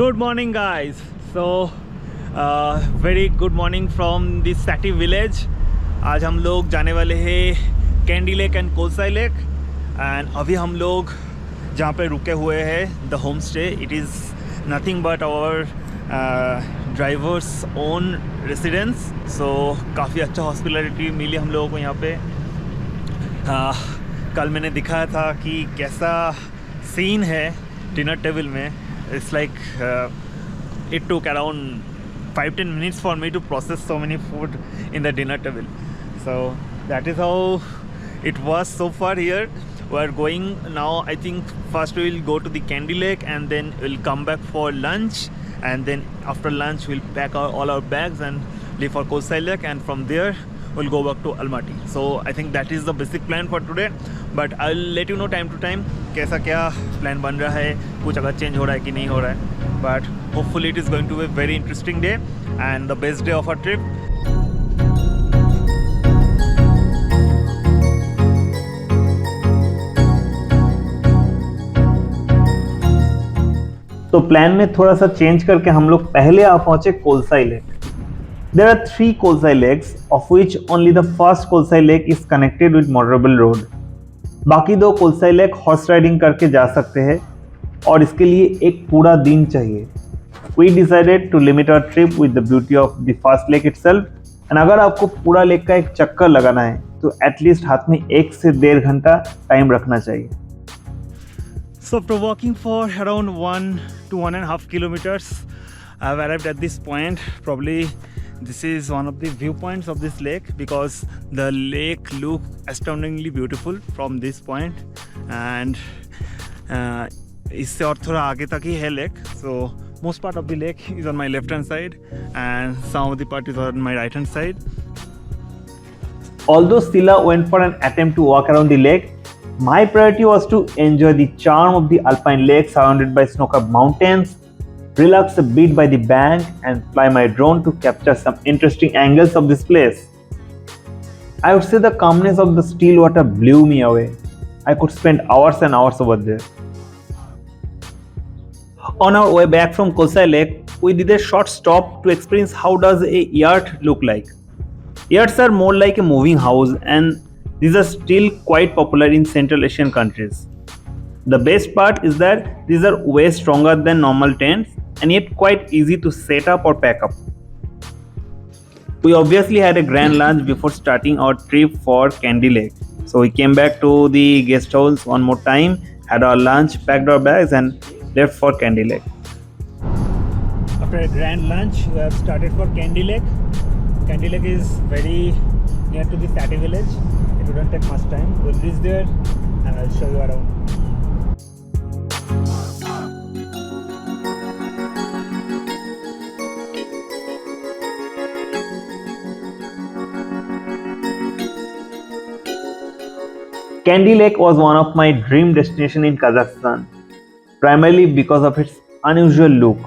Good morning guys. So very good morning from the Saty village. आज हम लोग जाने वाले हैं Kaindy lake and Kolsai lake and अभी हम लोग जहाँ पे रुके हुए हैं the home stay it is nothing but our drivers own residence. So काफ़ी अच्छा हॉस्पिटलिटी मिली हम लोगों को यहाँ पे. कल मैंने दिखाया था कि कैसा सीन है डिनर टेबल में. It's like it took around 5-10 minutes for me to process so many food in the dinner table. So that is how it was so far here. We are going now. I think first we will go to the Kaindy Lake and then we'll come back for lunch, and then after lunch we'll pack all our bags and leave for Kolsay Lake, and from there we'll go back to Almaty. So I think that is the basic plan for today, but I'll let you know time to time कैसा क्या plan बन रहा है, कुछ अगर change हो रहा है कि नहीं हो रहा है. But hopefully it is going to be very interesting day and the best day of our trip. तो प्लान में थोड़ा सा चेंज करके हम लोग पहले आ पहुंचे कोलसाई lake. There are 3 Kolsay lakes, of which only the first Kolsay lake is connected with motorable road. बाकी 2 कोलसाई लेक हॉर्स राइडिंग करके जा सकते हैं और इसके लिए एक पूरा दिन चाहिए. We decided to limit our trip with the beauty of the first lake itself. And अगर आपको पूरा लेक का एक चक्कर लगाना है तो एटलीस्ट हाथ में 1 से 1.5 घंटा टाइम रखना चाहिए. So after walking for around 1 to 1.5 kilometers, I have arrived at this point. Probably this is one of the viewpoints of this lake because the lake looks astoundingly beautiful from this point, and इससे और थोड़ा आगे तक ही है lake. So most part of the lake is on my left hand side and some of the part is on my right hand side. Although Sila went for an attempt to walk around the lake, my priority was to enjoy the charm of the alpine lake surrounded by snow-capped mountains, relax a bit by the bank and fly my drone to capture some interesting angles of this place. I would say the calmness of the still water blew me away. I could spend hours and hours over there. On our way back from Kolsay Lake, we did a short stop to experience how does a yurt look like. Yurts are more like a moving house, and these are still quite popular in Central Asian countries. The best part is that these are way stronger than normal tents and yet quite easy to set up or pack up. We obviously had a grand lunch before starting our trip for Kaindy Lake. So we came back to the guest house one more time, had our lunch, packed our bags and left for Kaindy Lake. After a grand lunch, we have started for Kaindy Lake. Kaindy Lake is very near to the Saty village. It wouldn't take much time. We'll reach there and I'll show you around. Kaindy Lake was one of my dream destinations in Kazakhstan, primarily because of its unusual look.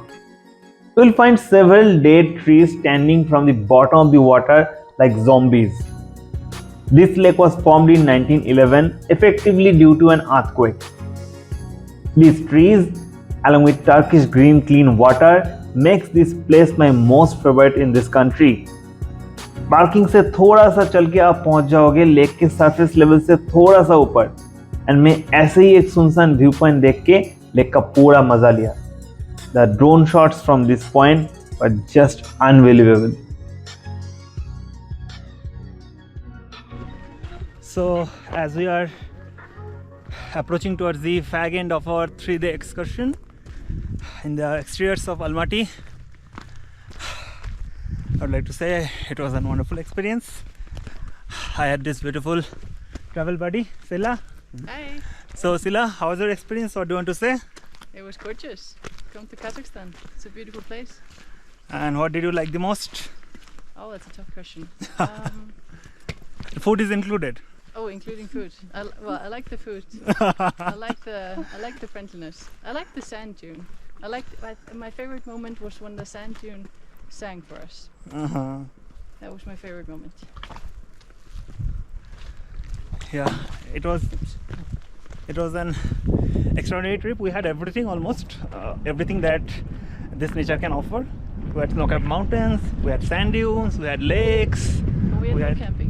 You will find several dead trees standing from the bottom of the water like zombies. This lake was formed in 1911, effectively due to an earthquake. These trees, along with Turkish green clean water, makes this place my most favorite in this country. Parking से थोड़ा सा चल के आप पहुंच जाओगे lake के surface level से थोड़ा सा ऊपर, एंड मैं ऐसे ही एक सुनसान व्यू पॉइंट देख के लेक का पूरा मजा लिया. The drone shots from this point were just unbelievable. So as we are approaching towards the fag end of our 3-day excursion in the exteriors of Almaty, I would like to say it was a wonderful experience. I had this beautiful travel buddy, Sila. Hi. So Sila, how was your experience? What do you want to say? It was gorgeous. Come to Kazakhstan. It's a beautiful place. And what did you like the most? Oh, that's a tough question. Food is included. Oh, including food. I like the food. I like the friendliness. I like the sand dune. My favorite moment was when the sand dune sang for us. That was my favorite moment. Yeah, it was an extraordinary trip. We had everything almost, everything that this nature can offer. We had snow-capped mountains, we had sand dunes, we had lakes. But we had We no had- camping.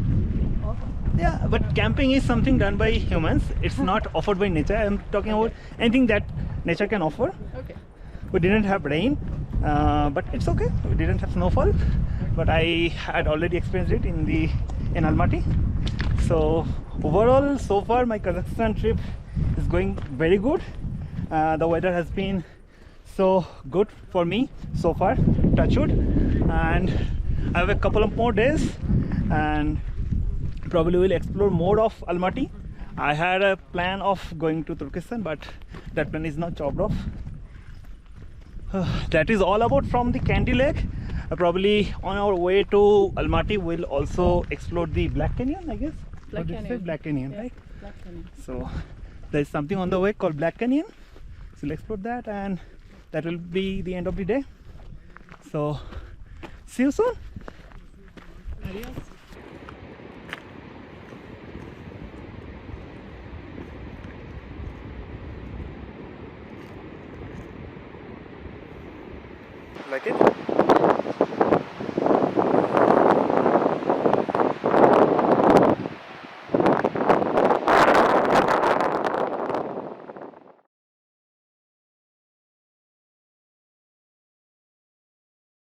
Yeah, but camping is something done by humans. It's not offered by nature. I'm talking about anything that nature can offer. Okay. We didn't have rain, but it's okay. We didn't have snowfall, but I had already experienced it in Almaty. So overall, so far my Kazakhstan trip is going very good. The weather has been so good for me so far, touch wood, and I have a couple of more days, and probably will explore more of Almaty. I had a plan of going to Turkestan, but that plan is now chopped off. That is all about from the Kaindy Lake. Probably on our way to Almaty, we'll also explore the Black Canyon, I guess. Black What did you say? Canyon. Black Canyon, Yeah, right? Black Canyon. So there's something on the way called Black Canyon. So we'll explore that, and that will be the end of the day. So see you soon. Adios. Like it?